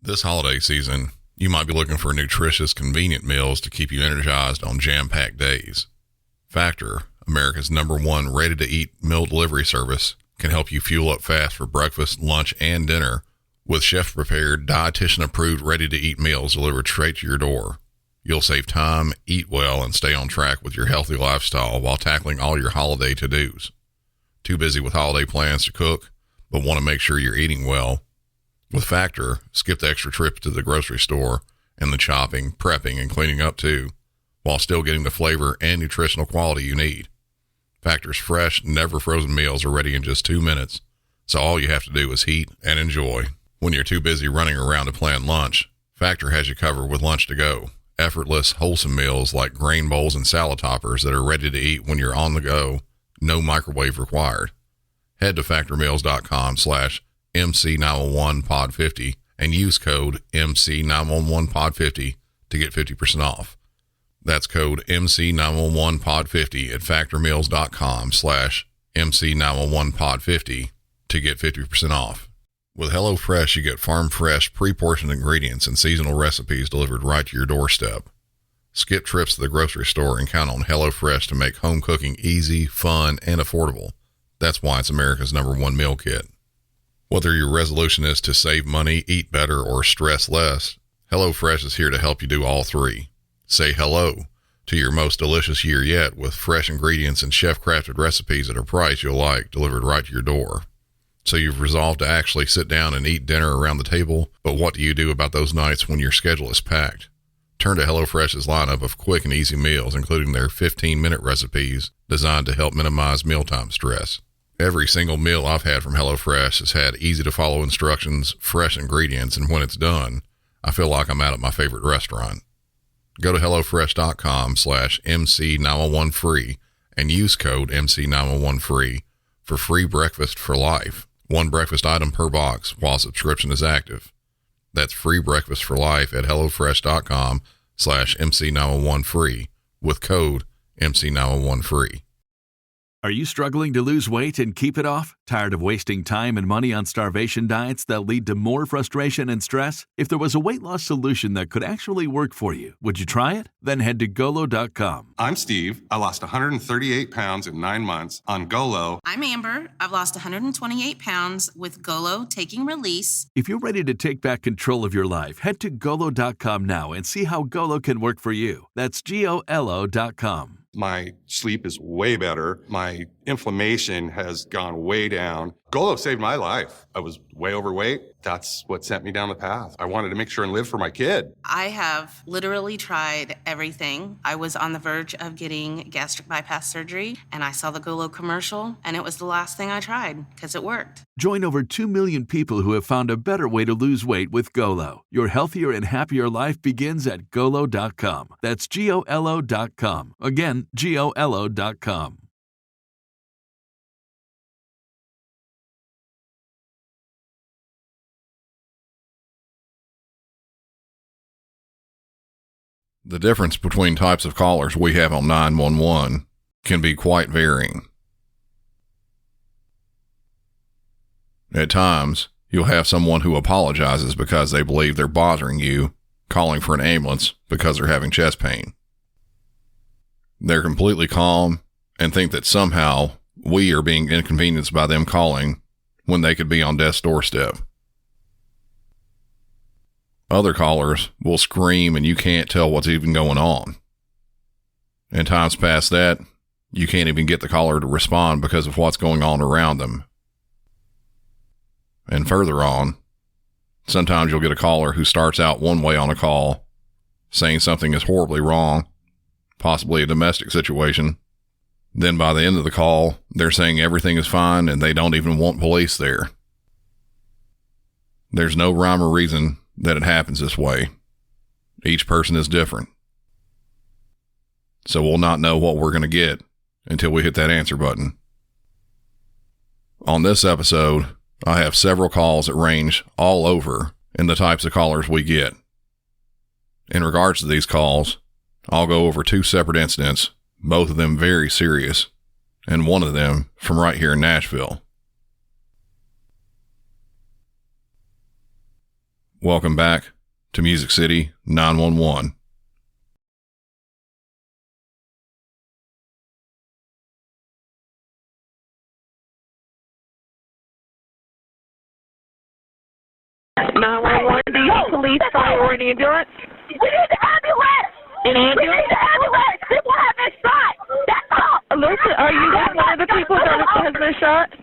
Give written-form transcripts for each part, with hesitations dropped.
This holiday season, you might be looking for nutritious, convenient meals to keep you energized on jam-packed days. Factor, America's #1 ready-to-eat meal delivery service, can help you fuel up fast for breakfast, lunch, and dinner with chef-prepared, dietitian-approved ready-to-eat meals delivered straight to your door. You'll save time, eat well, and stay on track with your healthy lifestyle while tackling all your holiday to-dos. Too busy with holiday plans to cook, but want to make sure you're eating well? With Factor, skip the extra trip to the grocery store and the chopping, prepping, and cleaning up too, while still getting the flavor and nutritional quality you need. Factor's fresh, never frozen meals are ready in just 2 minutes, so all you have to do is heat and enjoy. When you're too busy running around to plan lunch, Factor has you covered with lunch to go. Effortless, wholesome meals like grain bowls and salad toppers that are ready to eat when you're on the go, no microwave required. Head to factormeals.com/MC911pod50 and use code MC911pod50 to get 50% off. That's code MC911pod50 at factormeals.com/MC911pod50 to get 50% off. With HelloFresh, you get farm-fresh, pre-portioned ingredients and seasonal recipes delivered right to your doorstep. Skip trips to the grocery store and count on HelloFresh to make home cooking easy, fun, and affordable. That's why it's America's #1 meal kit. Whether your resolution is to save money, eat better, or stress less, HelloFresh is here to help you do all three. Say hello to your most delicious year yet with fresh ingredients and chef-crafted recipes at a price you'll like delivered right to your door. So you've resolved to actually sit down and eat dinner around the table, but what do you do about those nights when your schedule is packed? Turn to HelloFresh's lineup of quick and easy meals, including their 15-minute recipes designed to help minimize mealtime stress. Every single meal I've had from HelloFresh has had easy-to-follow instructions, fresh ingredients, and when it's done, I feel like I'm out at my favorite restaurant. Go to HelloFresh.com/MC911free and use code MC911free for free breakfast for life. One breakfast item per box while subscription is active. That's free breakfast for life at HelloFresh.com/MC911free with code MC911free. Are you struggling to lose weight and keep it off? Tired of wasting time and money on starvation diets that lead to more frustration and stress? If there was a weight loss solution that could actually work for you, would you try it? Then head to Golo.com. I'm Steve. I lost 138 pounds in 9 months on Golo. I'm Amber. I've lost 128 pounds with Golo Taking Release. If you're ready to take back control of your life, head to Golo.com now and see how Golo can work for you. That's GOLO.com. My sleep is way better. My inflammation has gone way down. Golo saved my life. I was way overweight. That's what sent me down the path. I wanted to make sure and live for my kid. I have literally tried everything. I was on the verge of getting gastric bypass surgery, and I saw the Golo commercial, and it was the last thing I tried because it worked. Join over 2 million people who have found a better way to lose weight with Golo. Your healthier and happier life begins at Golo.com. That's GOLO.com. Again, GOLO.com. The difference between types of callers we have on 911 can be quite varying. At times, you'll have someone who apologizes because they believe they're bothering you, calling for an ambulance because they're having chest pain. They're completely calm and think that somehow we are being inconvenienced by them calling when they could be on death's doorstep. Other callers will scream and you can't tell what's even going on. In times past that, you can't even get the caller to respond because of what's going on around them. And further on, sometimes you'll get a caller who starts out one way on a call, saying something is horribly wrong, possibly a domestic situation. Then by the end of the call, they're saying everything is fine and they don't even want police there. There's no rhyme or reason that it happens this way. Each person is different. So we'll not know what we're going to get until we hit that answer button. On this episode, I have several calls that range all over in the types of callers we get. In regards to these calls, I'll go over 2 separate incidents, both of them very serious, and one of them from right here in Nashville. Welcome back to Music City 911. Do you need police, fire, or an ambulance? We need the ambulance! An ambulance? We need the ambulance! People have been shot! That's all! Listen, are you one of the people that has been shot?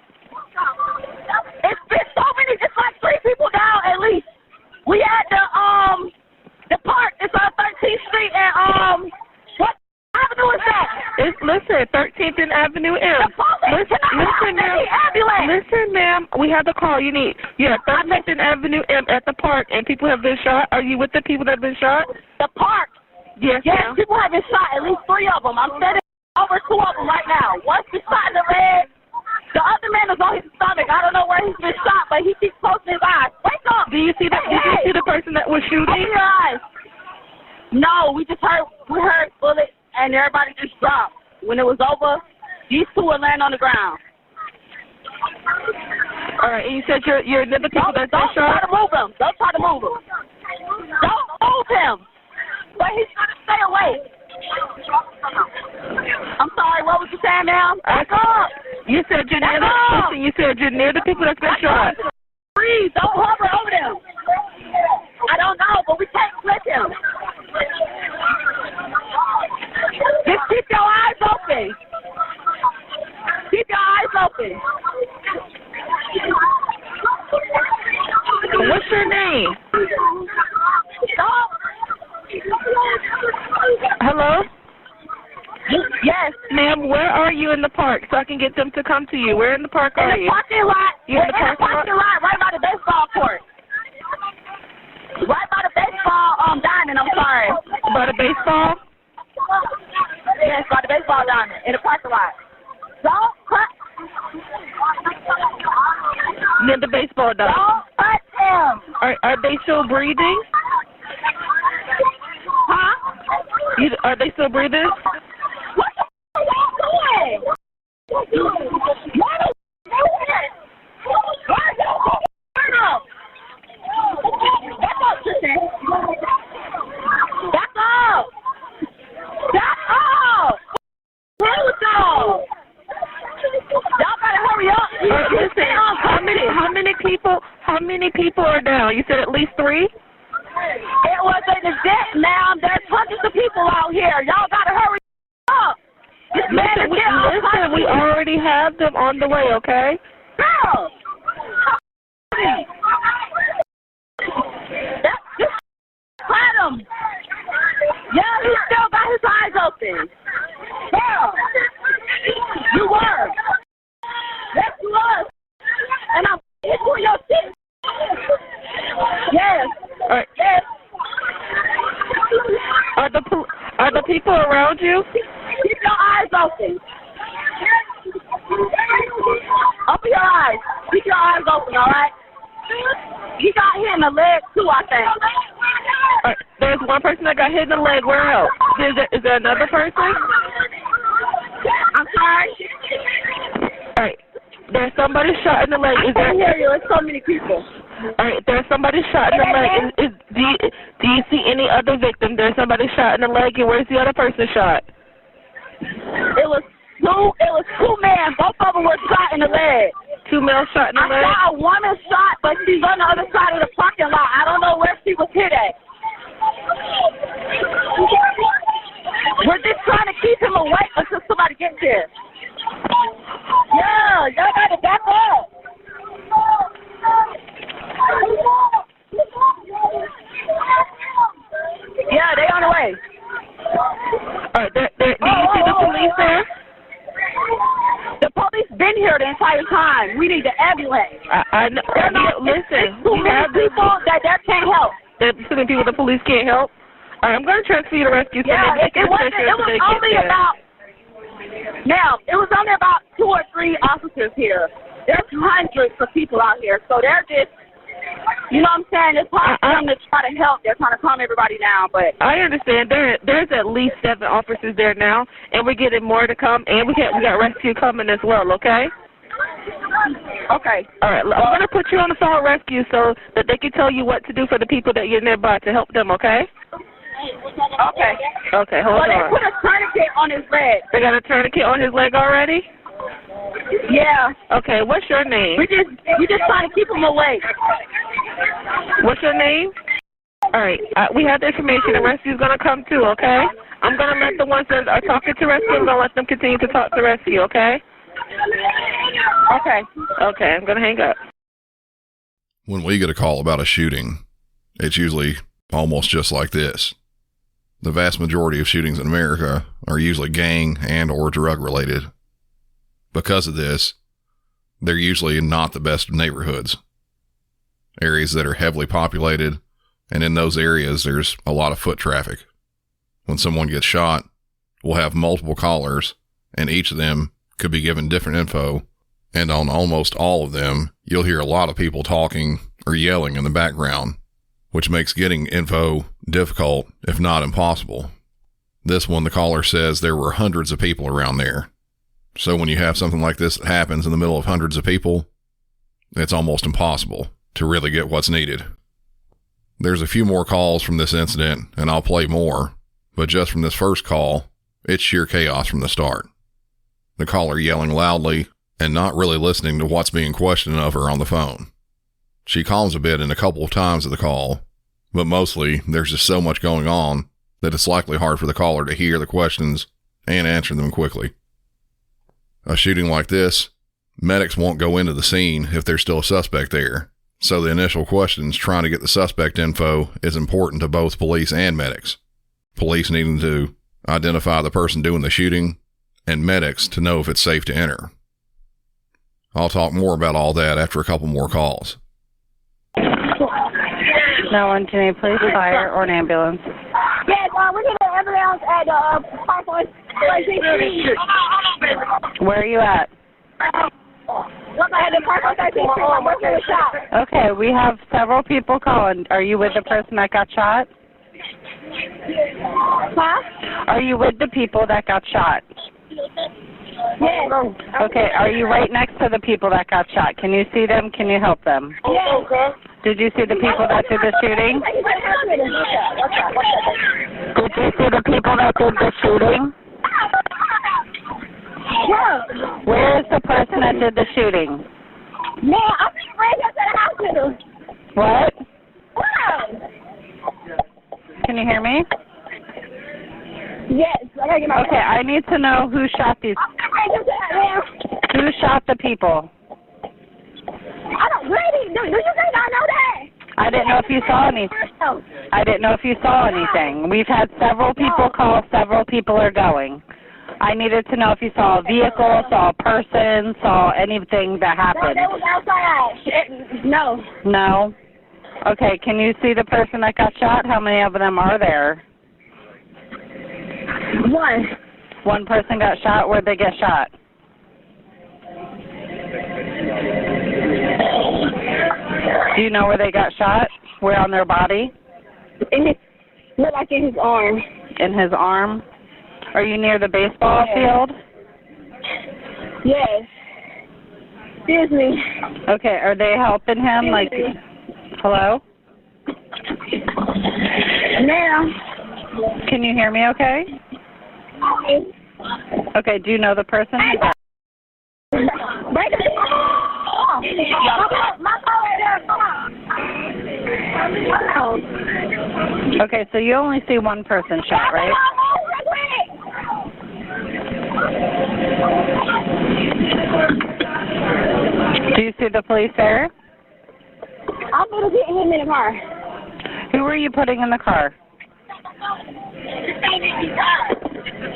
It's been so many, it's like 3 people down at least. We at the park. It's on 13th Street and what avenue is that? Listen, 13th and Avenue M. The police Listen, ma'am. Ambulance. Listen, ma'am. We have the call you need. You're at 13th and Avenue M at the park, and people have been shot. Are you with the people that have been shot? The park. Yes, Yes, ma'am. people have been shot. At least 3 of them. I'm standing over 2 of them right now. One's been shot in the leg. The other man is on his stomach. I don't know where he's been shot, but he keeps closing his eyes. Wake up! Do you see that? Did you see the person that was shooting? Open your eyes. No, we heard bullets and everybody just dropped. When it was over, these 2 were laying on the ground. All right, and you said you're near the people that Don't try shot? to move him. Don't try to move him. Don't move him. But he's gonna stay away. I'm sorry. What was you saying, ma'am? Back up. You said you're near the people that's been shot. Please don't hover over them. I don't know, but we can't flip him. Just keep your eyes open. Keep your eyes open. What's your name? Stop. Hello? Yes. Ma'am, where are you in the park so I can get them to come to you? Where in the park are In you? the parking lot. You in the We're in the parking lot right by the baseball court. Right by the baseball diamond, I'm sorry. By the baseball? Yes, by the baseball diamond in the parking lot. Don't cut. Near the baseball dog. Don't cut him. Are they still breathing? Huh? Are they still breathing? What the f*** are y'all doing? What the f*** Turn up. Back up, Tristan. Back up. Back up. What's wrong with y'all? Y'all gotta hurry up. Listen, how many people are down? You said at least 3? It was an event, ma'am. There's hundreds of people out here. Y'all gotta hurry up. This man is getting all Listen, we already have them on the way, okay? Girl. Just pat him. Yeah, he still got his eyes open. Girl. You were. Yes, you was. And I'm hitting your shit. Yes. All right. Yes. Are the people around you? Keep your eyes open. Open your eyes. Keep your eyes open, all right? He got hit in the leg, too, I think. All right. There's one person that got hit in the leg. Where else? Is there another person? I'm sorry? All right. There's somebody shot in the leg. I can't hear you. It's so many people. All right. There's somebody shot in the leg. Do you see any other victim? There's somebody shot in the leg, and where's the other person shot? It was 2 men. Both of them were shot in the leg. 2 males shot in the leg? I saw a woman shot, but she's on the other side of the parking lot. I don't know where she was hit at. We're just trying to keep him awake until somebody gets here. Yeah, y'all got to back up. Yeah, they on the way. All right. Do you see the police there? The police been here the entire time. We need the ambulance. I know. Listen, It's too many people that can't help. There's too many people the police can't help. All right, I'm going to transfer you to rescue. Yeah, it was only about. Now, it was only about 2 or 3 officers here. There's hundreds of people out here, so they're just, you know what I'm saying? It's hard for them to try to help. They're trying to calm everybody down, but I understand. There's at least 7 officers there now, and we're getting more to come, and we got rescue coming as well. Okay. Okay. All right, I'm going to put you on the phone rescue so that they can tell you what to do for the people that you're nearby to help them, okay? Okay. Okay, hold Well, they on. put a tourniquet on his leg. They got a tourniquet on his leg already? Yeah. Okay, what's your name? We just trying to keep him awake. What's your name? All right, we have the information. The rescue's going to come too, okay? I'm going to let the ones that are talking to rescue, I'm going to let them continue to talk to rescue, okay? Okay. Okay, I'm going to hang up. When we get a call about a shooting, it's usually almost just like this. The vast majority of shootings in America are usually gang and or drug related. Because of this, they're usually not the best of neighborhoods. Areas that are heavily populated, and in those areas there's a lot of foot traffic. When someone gets shot, we'll have multiple callers, and each of them could be given different info, and on almost all of them, you'll hear a lot of people talking or yelling in the background, which makes getting info difficult, if not impossible. This one, the caller says there were hundreds of people around there. So when you have something like this that happens in the middle of hundreds of people, it's almost impossible to really get what's needed. There's a few more calls from this incident, and I'll play more, but just from this first call, it's sheer chaos from the start. The caller yelling loudly and not really listening to what's being questioned of her on the phone. She calms a bit in a couple of times of the call, but mostly there's just so much going on that it's likely hard for the caller to hear the questions and answer them quickly. A shooting like this, medics won't go into the scene if there's still a suspect there, so the initial questions trying to get the suspect info is important to both police and medics. Police needing to identify the person doing the shooting, and medics to know if it's safe to enter. I'll talk more about all that after a couple more calls. 912, please, fire or an ambulance. Yes, we need an ambulance at Parkland. Where are you at? Look, I had the Parkland 13 Street. I'm working the shop. Okay, we have several people calling. Are you with the person that got shot? Huh? Are you with the people that got shot? Yes. Okay, are you right next to the people that got shot? Can you see them? Can you help them? Yes. Did you see the people that did the shooting? Did you see the people that did the shooting? Yeah. Where is the person that did the shooting? Man, I'm being raised up to the hospital. What? Wow. Can you hear me? Yes. I gotta get my Okay, I need to know who shot these. I'm being raised up to that, man. Who shot the people? I don't really. Do you think I know that? I didn't know if you saw anything. I didn't know if you saw anything. We've had several people call. Several people are going. I needed to know if you saw a vehicle, saw a person, saw anything that happened. No, they was outside. No. No? Okay, can you see the person that got shot? How many of them are there? One. One person got shot? Where'd they get shot? Do you know where they got shot? Where on their body? Look like in his arm. In his arm? Are you near the baseball field? Yes. Excuse me. Okay, are they helping him? Like, hello? Ma'am. Can you hear me okay? Okay, do you know the person? Break it. My phone is there. Okay, so you only see one person shot, right? Do you see the police there? I'm going to get him in the car. Who were you putting in the car?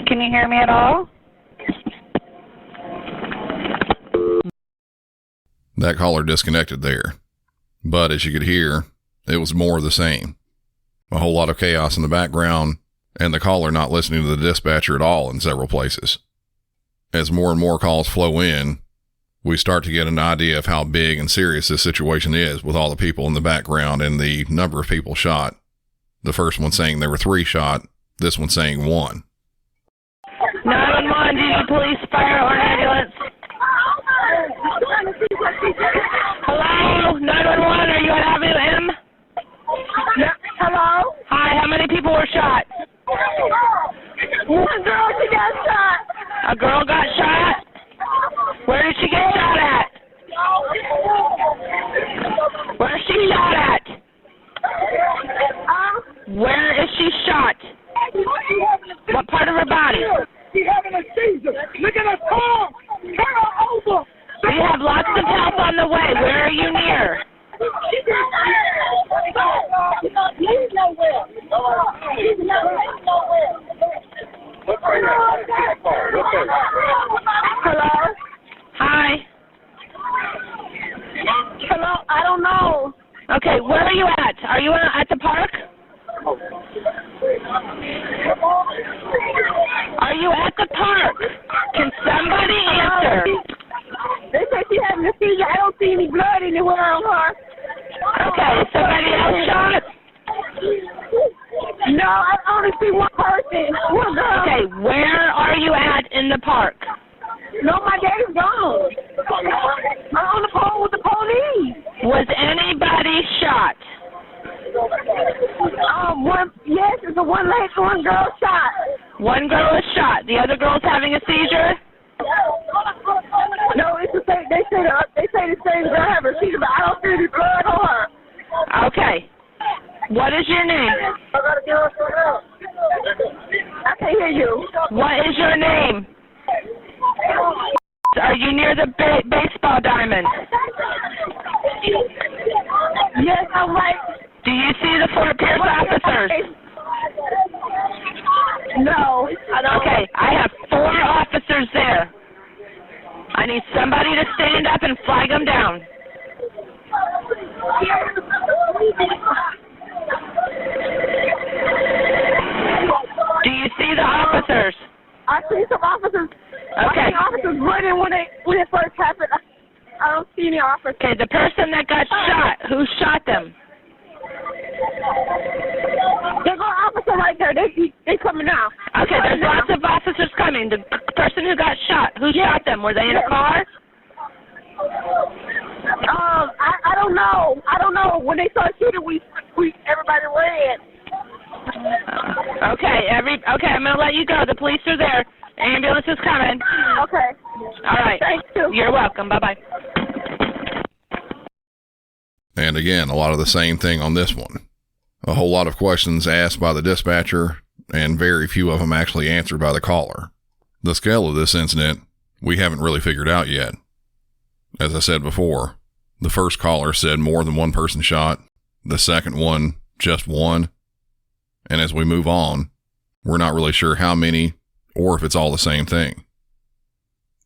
Can you hear me at all? That caller disconnected there. But as you could hear, it was more of the same. A whole lot of chaos in the background, and the caller not listening to the dispatcher at all in several places. As more and more calls flow in, we start to get an idea of how big and serious this situation is with all the people in the background and the number of people shot. The first one saying there were 3 shot, this one saying 1. 911, do you need police, fire, or ambulance? Hello, 911, are you at Avenue M? Hello? Hi, how many people were shot? One girl, she got shot. A girl got shot? Where did she get shot at? Where is she shot at? Where is she shot? What part of her body? She's having a seizure. Look at her car. Turn her over. We have lots of help on the way. Where are you near? He's nowhere. Hello? Hi. Hello? I don't know. Okay, where are you at? Are you at the park? Are you at the park? Can somebody answer? They say she's having a seizure. I don't see any blood anywhere on her. Okay, is somebody else shot? No, I only see one person. One girl. Okay, where are you at in the park? No, my daddy's gone. I'm on the phone with the police. Was anybody shot? Yes, it's a one girl shot. One girl is shot. The other girl's having a seizure? No, it's the same. They say the same girl having a seizure, but I don't see any blood on her. Okay. What is your name? I gotta get her some help. I can't hear you. What is your name? Are you near the baseball diamond? Yes, I'm right. Do you see the Fort Pierce officers? No, I don't. Okay, I have 4 officers there. I need somebody to stand up and flag them down. Do you see the officers? I see some officers. Okay. I see officers running when it first happened. I don't see any officers. Okay, the person that got shot, who shot them? There's an officer right there. They coming now. Okay, there's lots of officers coming. The person who got shot, who shot them? Were they in a car? I don't know. I don't know. When they started shooting, everybody ran. Okay, I'm gonna let you go. The police are there. Ambulance is coming. Okay. All right. Thank you. You're welcome. Bye-bye. And again, a lot of the same thing on this one. A whole lot of questions asked by the dispatcher, and very few of them actually answered by the caller. The scale of this incident, we haven't really figured out yet. As I said before, the first caller said more than one person shot, the second one, just one. And as we move on, we're not really sure how many or if it's all the same thing.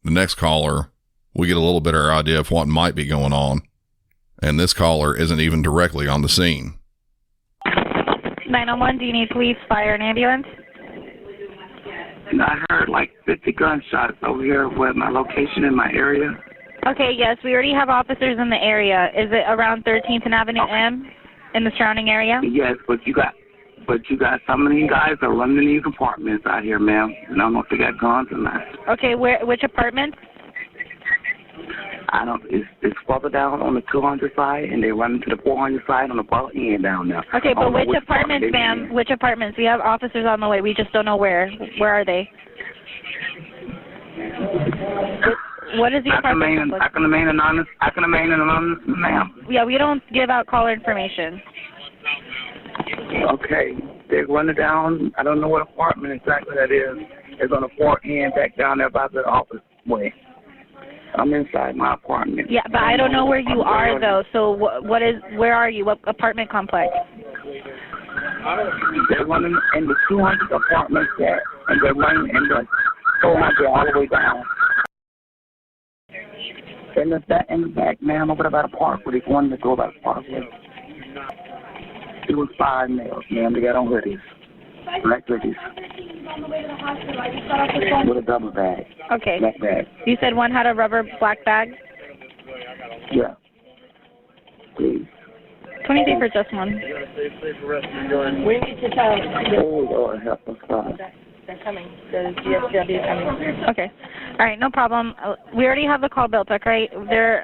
The next caller, we get a little bit of our idea of what might be going on, and this caller isn't even directly on the scene. 911, do you need police, fire, and ambulance? I heard like 50 gunshots over here with my location in my area. Okay, yes, we already have officers in the area. Is it around 13th and Avenue M in the surrounding area? Yes, but you got some of these guys are running these apartments out here, ma'am. And I don't know if they got guns or not. Okay, which apartment? I don't. It's further down on the 200 side, and they run to the 400 side on the far end down there. Okay, but which apartments, ma'am? Which apartments? We have officers on the way. We just don't know where. Where are they? What is the apartment? I can remain anonymous, ma'am. Yeah, we don't give out caller information. Okay, they're running down. I don't know what apartment exactly that is. It's on the far end, back down there by the office way. I'm inside my apartment. Yeah, but I don't know where you are though. So where are you? What apartment complex? They're running in the 200 apartments there, and they're running in the 400 all the way down. In the back, ma'am, over by the park, where they wanted to go by the park. It was 5 males, ma'am. They got on hoodies, black hoodies, with a double bag. Okay. Black bag. You said one had a rubber black bag? Yeah. Please. 23 for just one. We need to tell. Oh, Lord, help us, God. They're coming. The DSW is coming. Okay. All right, no problem. We already have the call built, okay?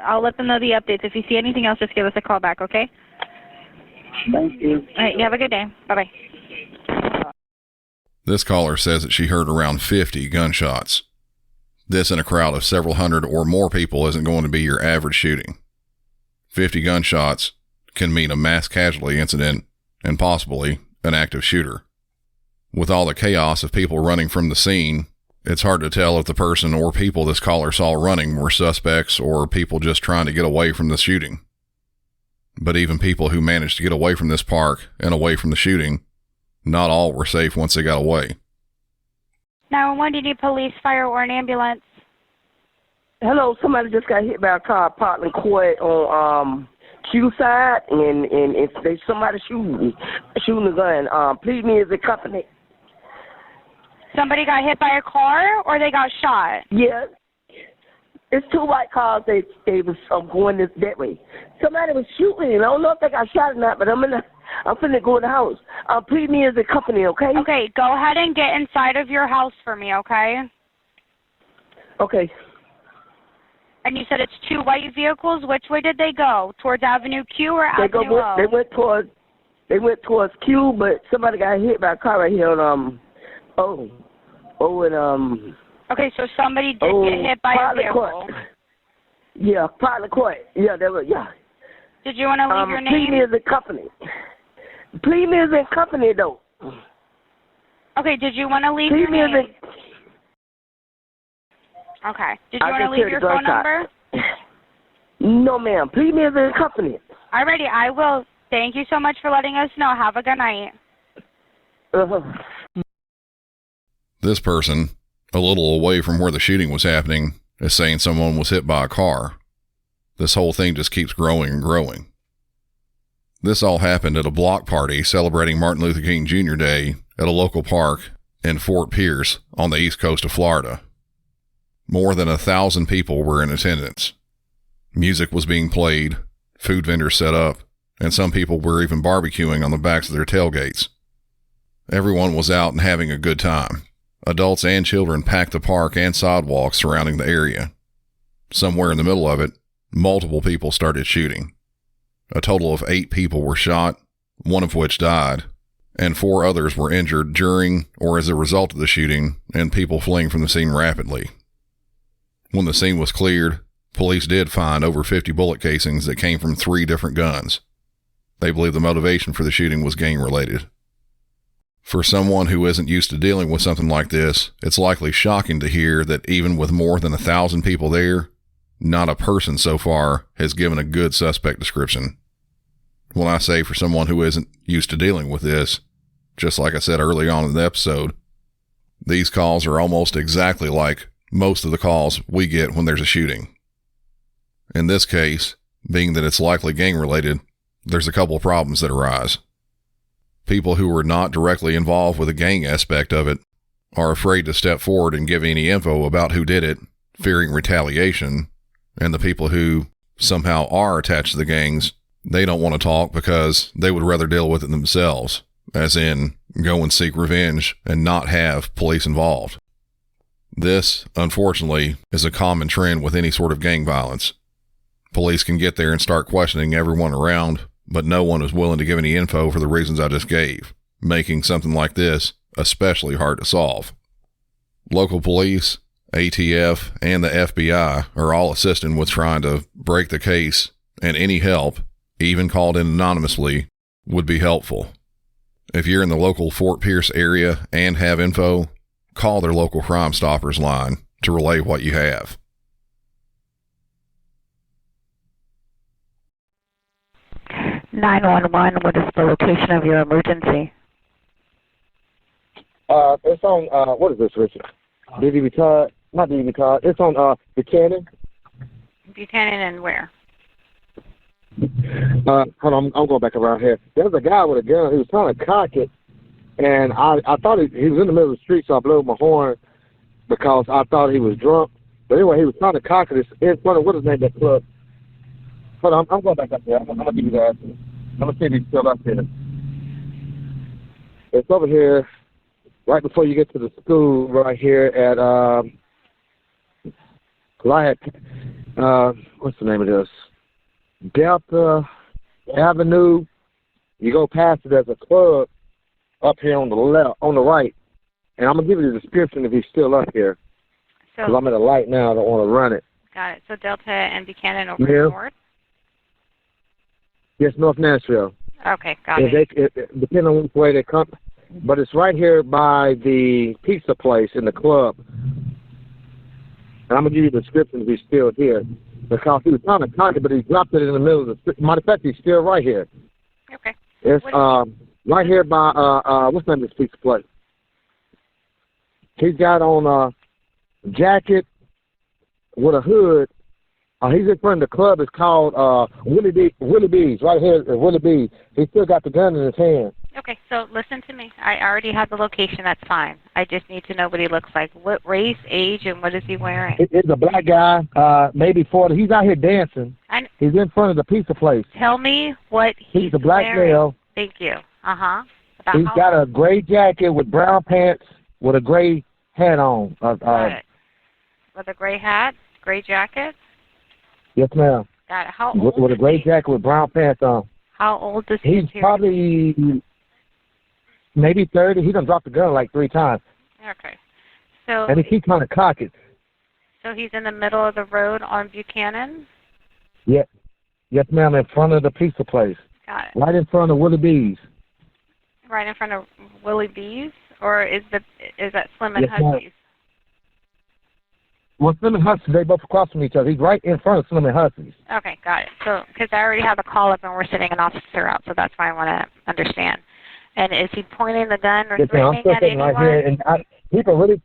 I'll let them know the updates. If you see anything else, just give us a call back, okay? Thank you. All right, you have a good day. Bye-bye. This caller says that she heard around 50 gunshots. This in a crowd of several hundred or more people isn't going to be your average shooting. 50 gunshots can mean a mass casualty incident and possibly an active shooter. With all the chaos of people running from the scene, it's hard to tell if the person or people this caller saw running were suspects or people just trying to get away from the shooting. But even people who managed to get away from this park and away from the shooting, not all were safe once they got away. 911, do you need police, fire, or an ambulance? Hello, somebody just got hit by a car parked in court on Q side, and there's somebody shooting a gun. Please me as a company. Somebody got hit by a car, or they got shot? Yeah. It's two white cars. They was going that way. Somebody was shooting. I don't know if they got shot or not, but I'm finna go in the house. Please me as a company, okay? Okay, go ahead and get inside of your house for me, okay? Okay. And you said it's two white vehicles. Which way did they go? Towards Avenue Q or Avenue O? They went towards Q, but somebody got hit by a car right here on Okay, so somebody did get hit by a vehicle. Court. Yeah, Parkland Court. Yeah, they were. Yeah. Did you want to leave your name? Please me as a company. Please me as a company, though. Okay, did you want to leave your name? Okay. Did you want to leave your phone number? No, ma'am. Please me as a company. Alrighty, I will. Thank you so much for letting us know. Have a good night. This person, a little away from where the shooting was happening, is saying someone was hit by a car. This whole thing just keeps growing and growing. This all happened at a block party celebrating Martin Luther King Jr. Day at a local park in Fort Pierce on the east coast of Florida. More than 1,000 people were in attendance. Music was being played, food vendors set up, and some people were even barbecuing on the backs of their tailgates. Everyone was out and having a good time. Adults and children packed the park and sidewalks surrounding the area. Somewhere in the middle of it, multiple people started shooting. A total of 8 people were shot, one of which died, and 4 others were injured during or as a result of the shooting, and people fleeing from the scene rapidly. When the scene was cleared, police did find over 50 bullet casings that came from 3 different guns. They believe the motivation for the shooting was gang-related. For someone who isn't used to dealing with something like this, it's likely shocking to hear that even with more than 1,000 people there, not a person so far has given a good suspect description. When I say for someone who isn't used to dealing with this, just like I said early on in the episode, these calls are almost exactly like most of the calls we get when there's a shooting. In this case, being that it's likely gang-related, there's a couple of problems that arise. People who are not directly involved with the gang aspect of it are afraid to step forward and give any info about who did it, fearing retaliation, and the people who somehow are attached to the gangs, they don't want to talk because they would rather deal with it themselves, as in go and seek revenge and not have police involved. This, unfortunately, is a common trend with any sort of gang violence. Police can get there and start questioning everyone around, but no one is willing to give any info for the reasons I just gave, making something like this especially hard to solve. Local police, ATF, and the FBI are all assisting with trying to break the case, and any help, even called in anonymously, would be helpful. If you're in the local Fort Pierce area and have info, call their local Crime Stoppers line to relay what you have. (911), what is the location of your emergency? It's on, what is this, Richard? DDB Todd? Not DDB Todd. It's on, Buchanan. Buchanan and where? Hold on, I'm going back around here. There was a guy with a gun. He was trying to cock it, and I thought he was in the middle of the street, so I blew my horn because I thought he was drunk. But anyway, he was trying to cock it. It's in front of, what is the name of that club? Hold on, I'm going back up there. I'm going to give you the address. I'm going to see if he's still up there. It's over here. right before you get to the school right here at what's the name of this? Delta Avenue. You go past it, there's a club up here on the left, on the right. And I'm going to give you the description if he's still up here. Because I'm at a light now. I don't want to run it. Got it. So Delta and Buchanan over north? Yes, North Nashville. Okay, got it. Depending on which way they come. But it's right here by the pizza place in the club. And I'm going to give you the description if he's still here. Because he was trying to contact it, but he dropped it in the middle of the street. Matter of fact, he's still right here. Okay. It's right here by, what's the name of this pizza place? He's got on a jacket with a hood. He's in front of the club. It's called Willie B's. Right here is Willie B's. He's still got the gun in his hand. Okay, so listen to me. I already have the location. That's fine. I just need to know what he looks like. What race, age, and what is he wearing? It's a black guy, maybe 40. He's out here dancing. He's in front of the pizza place. Tell me what he's a black wearing. male. Thank you. Uh-huh. He's got a gray jacket with brown pants with a gray hat on. Got it. With a gray hat, gray jacket? Yes, ma'am. Got it. How old with a gray jacket with brown pants on. How old does he appear? He's probably maybe 30. He done dropped the gun like 3 times. Okay. So. And he keeps trying to cock it. So he's in the middle of the road on Buchanan? Yeah. Yes, ma'am, in front of the pizza place. Got it. Right in front of Willie B's. Right in front of Willie B's? Or is that Slim and Yes, ma'am. Husky's? Well, Slim and Husky's, they both across from each other. He's right in front of Slim and Husky's. Okay, got it. So, because I already have a call up and we're sitting an officer out, so that's why I want to understand. And is he pointing the gun or threatening at anyone? Right here, and people really,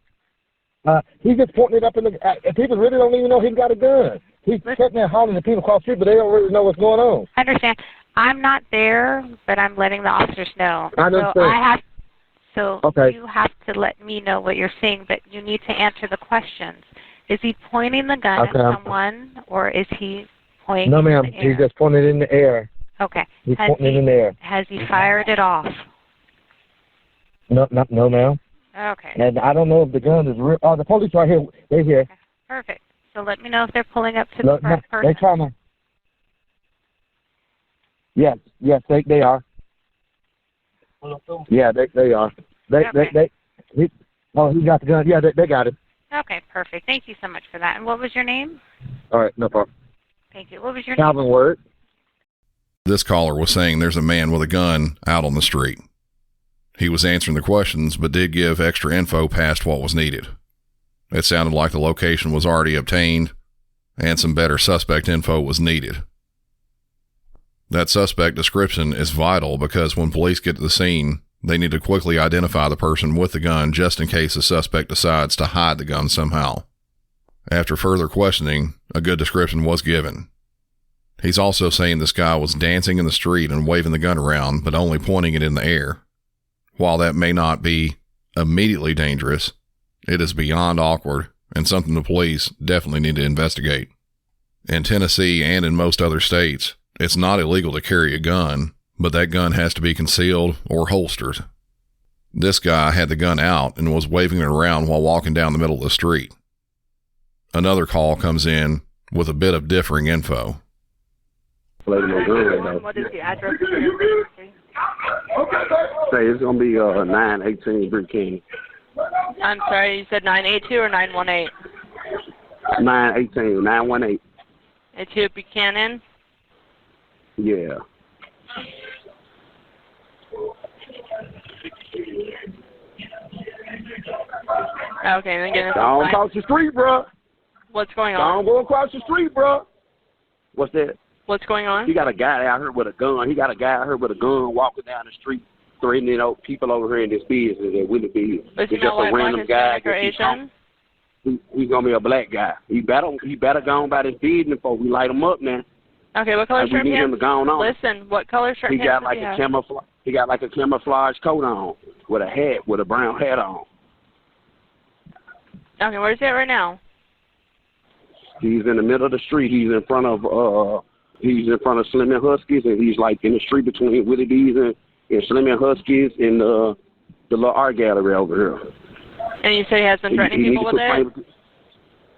he's just pointing it up in the. People really don't even know he's got a gun. He's sitting there hollering at people across the street, but they don't really know what's going on. I understand. I'm not there, but I'm letting the officers know. I understand. You have to let me know what you're seeing, but you need to answer the questions. Is he pointing the gun at someone, or is he pointing No, ma'am. in the air? He's just pointing it in the air. Okay. He's pointing it in the air. Has he fired it off? No, ma'am. Okay. And I don't know if the gun is real. Oh, the police right here. They're here. Okay. Perfect. So let me know if they're pulling up to the first person. They're trying to. Yes, they are. Yeah, they are. He got the gun. Yeah, they got it. Okay, perfect. Thank you so much for that. And what was your name? All right, no problem. Thank you. What was your Calvin name? Word. This caller was saying there's a man with a gun out on the street. He was answering the questions, but did give extra info past what was needed. It sounded like the location was already obtained, and some better suspect info was needed. That suspect description is vital because when police get to the scene, they need to quickly identify the person with the gun just in case the suspect decides to hide the gun somehow. After further questioning, a good description was given. He's also saying this guy was dancing in the street and waving the gun around, but only pointing it in the air. While that may not be immediately dangerous, it is beyond awkward and something the police definitely need to investigate. In Tennessee and in most other states, it's not illegal to carry a gun, but that gun has to be concealed or holstered. This guy had the gun out and was waving it around while walking down the middle of the street. Another call comes in with a bit of differing info. What is the address? Say it's gonna be 918 Buchanan. I'm sorry, you said 982 or 918? 918. It's here, Buchanan. Yeah. Okay, then get Don't across the street, bro. What's going on? Don't go across the street, bro. What's that? What's going on? He got a guy out here with a gun. He got a guy out here with a gun walking down the street, threatening people over here in this business at Willie B. Is he just a random guy. He's gonna be a black guy. He better go on by this business before we light him up, man. Okay, what color shirt we need him to go on. Listen, what color shirt he got does like he a have? camouflage. He got like a camouflage coat on with a hat, with a brown hat on. Okay, where's he at right now? He's in the middle of the street. He's in front of Slim and Huskies, and he's like in the street between Willie D's and Slim and Huskies and the little art gallery over here. And you say he has been threatening people with it?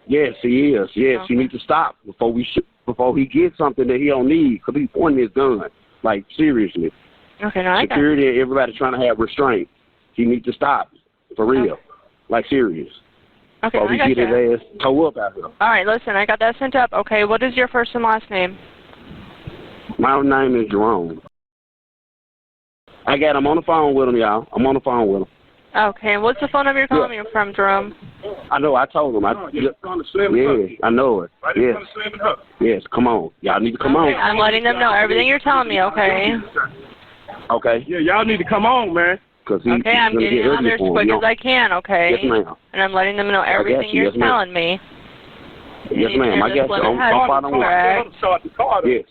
Yes, he is. Yes, Okay. you need to stop before he gets something that he don't need, because he's pointing his gun. Like, seriously. Okay, no, I got Security and everybody trying to have restraint. He needs to stop, for real. Okay. Like, serious. Okay, Before I he got get you. his ass toe up out here. All right, listen, I got that sent up. Okay, what is your first and last name? My name is Jerome. I'm on the phone with him, y'all. I'm on the phone with him. Okay, and what's the phone number you're calling me from, Jerome? I know, I told him. Yeah, I know it. Yes. Yes, come on. Y'all need to come on. I'm letting them know everything you're telling me, okay? Okay. Yeah, y'all need to come on, man. Okay, I'm getting out there as quick as I can, okay? Yes, ma'am. And I'm letting them know everything you're telling me. Yes, ma'am. I got you. I'm following. Yes.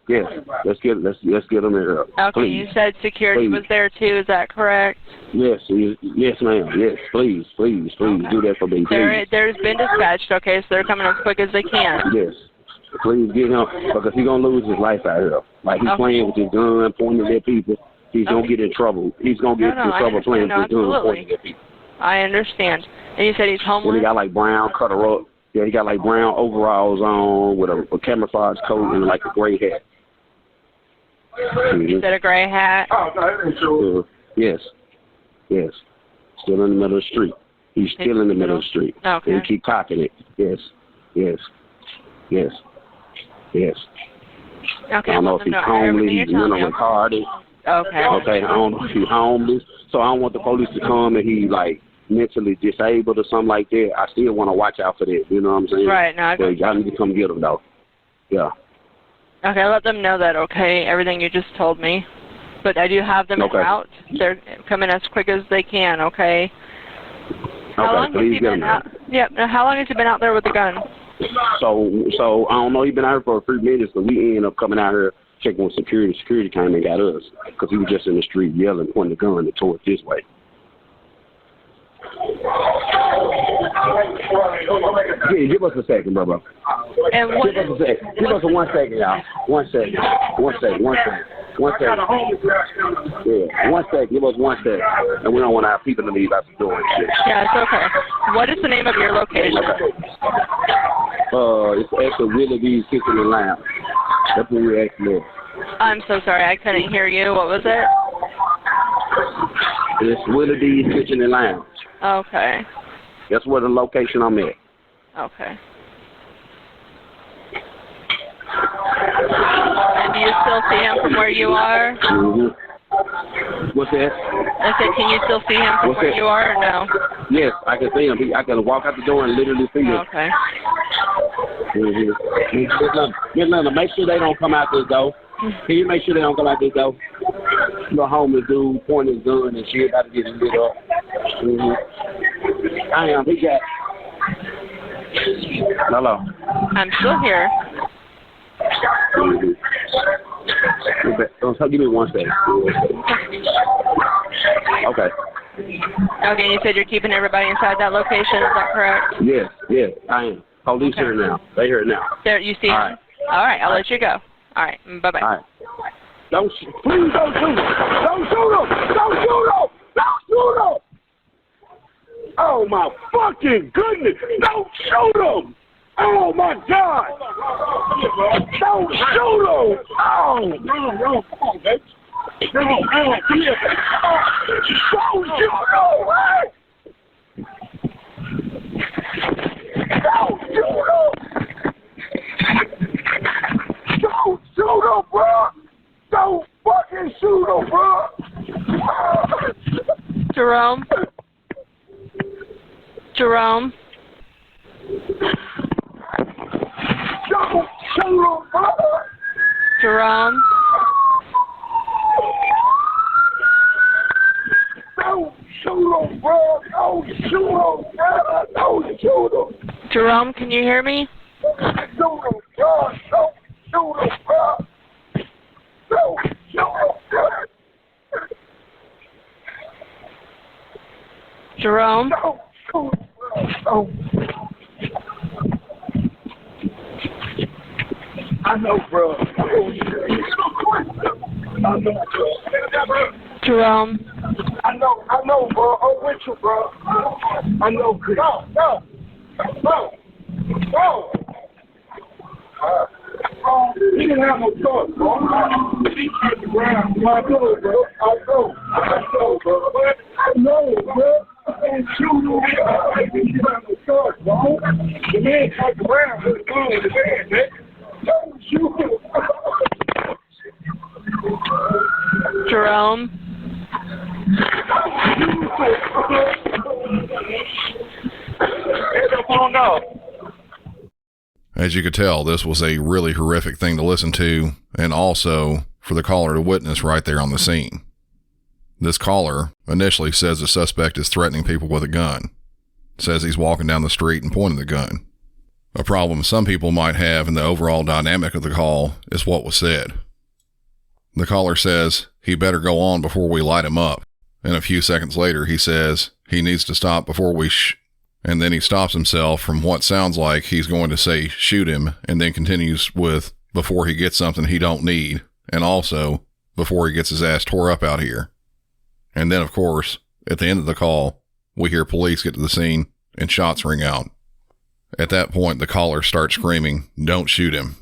Yes. Let's get them here. Okay, Please. you said security was there too, is that correct? Yes, yes, ma'am. Yes, please do that for me. Please. There's been dispatched, okay, so they're coming as quick as they can. Yes. Please get him, because he's going to lose his life out here. Like, he's playing with his gun, pointing at people. He's going to get in trouble. He's going to get in trouble playing with his gun, pointing at people. I understand. And you said he's homeless? And he got, like, brown cutter up. Yeah, he got, like, brown overalls on with a camouflage coat and, like, a gray hat. You said a gray hat? Yes. Yes. Still in the middle of the street. He's still in the middle of the street. Okay. And he keep cocking it. Yes. Yes. Yes. Yes. Okay, I don't know if he's homeless, he's mentally retarded. Okay. Okay, I don't know if he's homeless. So I don't want the police to come and he's like mentally disabled or something like that. I still want to watch out for that. You know what I'm saying? Right, no, I got you. Y'all need to come get him, though. Yeah. Okay, let them know that, okay, everything you just told me. But I do have them en route. They're coming as quick as they can, okay? How long has he been out? Yeah, how long has he been out there with the gun? So I don't know. He's been out here for a few minutes, but we ended up coming out here checking with security. Security came and got us because he was just in the street yelling, pointing the gun and toward this way. Yeah, give us a second, bro. And what give us a second. Give us 1 second, y'all. 1 second. 1 second. 1 second. 1 second. Yeah, 1 second. Give us 1 second. And we don't want our people to leave out the door and shit. Yeah, it's okay. What is the name of your location? It's actually Willie D's Kitchen and Lounge. That's where we actually at. I'm so sorry, I couldn't hear you. What was it? It's Willie D's Kitchen and Lounge. Okay. That's where the location I'm at. Okay. And do you still see him from where you are? Mm-hmm. What's that? I said, can you still see him from where you are or no? Yes, I can see him. I can walk out the door and literally see him. Okay. Mm-hmm. Make sure they don't come out this door. Can you make sure they don't come out this door? The homeless dude pointing his gun and shit, about to get him lit up. Mm-hmm. I am. He got. Hello. I'm still here. Mm-hmm. Give me 1 second. Okay. Okay, you said you're keeping everybody inside that location, is that correct? Yes, I am. Police here now. They here now. There, you see him? Right. All right, I'll let you go. All right, bye-bye. All right. Please don't shoot him. Don't shoot him. Don't shoot him. Don't shoot him. Oh, my fucking goodness. Don't shoot him. Oh, my God. Don't shoot him. Oh. No, come on, baby. No, come here. Oh, don't shoot him, right? Don't shoot him. Don't shoot him, bro. Don't fucking shoot him, bro. Jerome? Jerome? Don't shoot him, bro. Jerome? Don't shoot him, bro. Don't shoot him, bro. Don't shoot him. Jerome, can you hear me? Don't shoot him, bro. Don't shoot him, bro. Don't shoot him, bro. Jerome? Don't shoot him, bro. I know, bro. I know, bro. Jerome. I know, bro. I'm with you, bro. I know, Chris. No. He didn't have no choice, bro. He hit the ground. I know, bro. I know, bro. I know, bro. Shoot him. He didn't have no choice, bro. The man hit the ground with the gun in his hand, man. Don't shoot him. Jerome. As you could tell, this was a really horrific thing to listen to, and also for the caller to witness right there on the scene. This caller initially says the suspect is threatening people with a gun, says he's walking down the street and pointing the gun. A problem some people might have in the overall dynamic of the call is what was said. The caller says he better go on before we light him up, and a few seconds later he says he needs to stop before we and then he stops himself from what sounds like he's going to say shoot him, and then continues with before he gets something he don't need, and also before he gets his ass tore up out here. And then, of course, at the end of the call, we hear police get to the scene and shots ring out. At that point, the caller starts screaming, "Don't shoot him."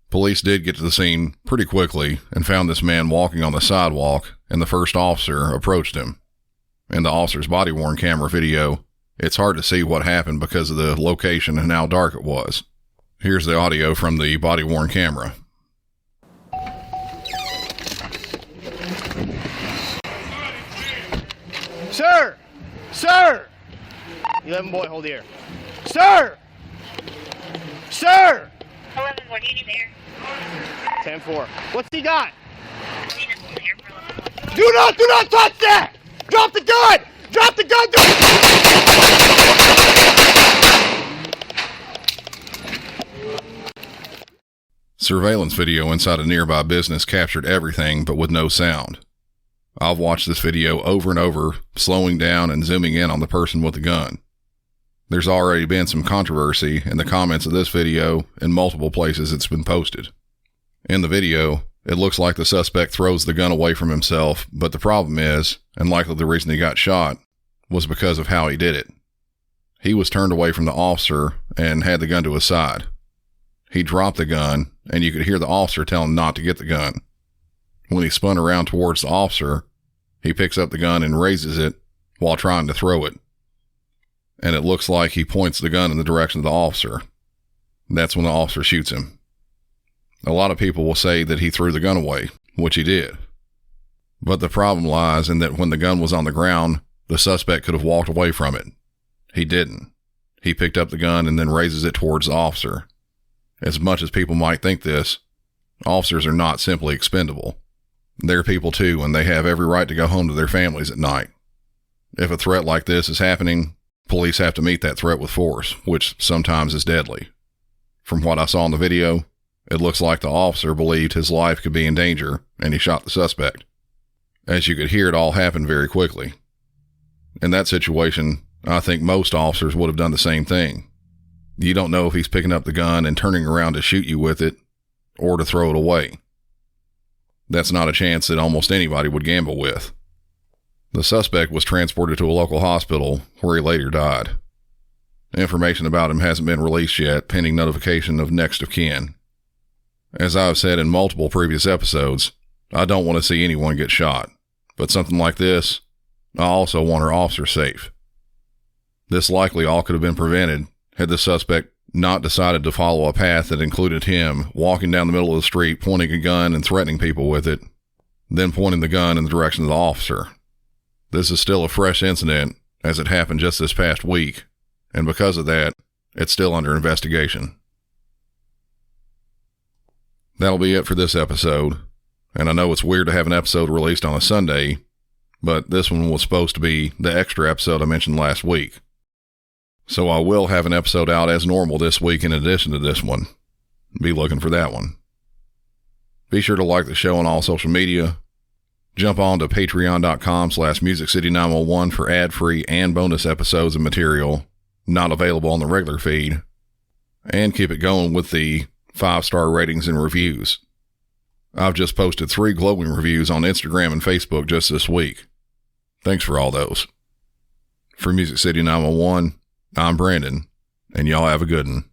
Police did get to the scene pretty quickly and found this man walking on the sidewalk, and the first officer approached him. In the officer's body-worn camera video, it's hard to see what happened because of the location and how dark it was. Here's the audio from the body-worn camera. Sir! Sir! 11 boy, hold the air. Sir! Sir! 11 boy, do you need the air? 10-4. What's he got? Do not touch that! Drop the gun! Drop the gun! Surveillance video inside a nearby business captured everything, but with no sound. I've watched this video over and over, slowing down and zooming in on the person with the gun. There's already been some controversy in the comments of this video in multiple places it's been posted. In the video, it looks like the suspect throws the gun away from himself, but the problem is, and likely the reason he got shot, was because of how he did it. He was turned away from the officer and had the gun to his side. He dropped the gun, and you could hear the officer tell him not to get the gun. When he spun around towards the officer, he picks up the gun and raises it while trying to throw it. And it looks like he points the gun in the direction of the officer. That's when the officer shoots him. A lot of people will say that he threw the gun away, which he did. But the problem lies in that when the gun was on the ground, the suspect could have walked away from it. He didn't. He picked up the gun and then raises it towards the officer. As much as people might think this, officers are not simply expendable. They're people too, and they have every right to go home to their families at night. If a threat like this is happening, police have to meet that threat with force, which sometimes is deadly. From what I saw in the video, it looks like the officer believed his life could be in danger, and he shot the suspect. As you could hear, it all happened very quickly. In that situation, I think most officers would have done the same thing. You don't know if he's picking up the gun and turning around to shoot you with it, or to throw it away. That's not a chance that almost anybody would gamble with. The suspect was transported to a local hospital, where he later died. Information about him hasn't been released yet, pending notification of next of kin. As I've said in multiple previous episodes, I don't want to see anyone get shot, but something like this, I also want our officers safe. This likely all could have been prevented had the suspect not decided to follow a path that included him walking down the middle of the street, pointing a gun and threatening people with it, then pointing the gun in the direction of the officer. This is still a fresh incident, as it happened just this past week, and because of that, it's still under investigation. That'll be it for this episode, and I know it's weird to have an episode released on a Sunday, but this one was supposed to be the extra episode I mentioned last week. So I will have an episode out as normal this week in addition to this one. Be looking for that one. Be sure to like the show on all social media. Jump on to patreon.com/MusicCity911 for ad-free and bonus episodes and material not available on the regular feed. And keep it going with the 5-star ratings and reviews. I've just posted 3 glowing reviews on Instagram and Facebook just this week. Thanks for all those. For Music City 911, I'm Brandon, and y'all have a good one.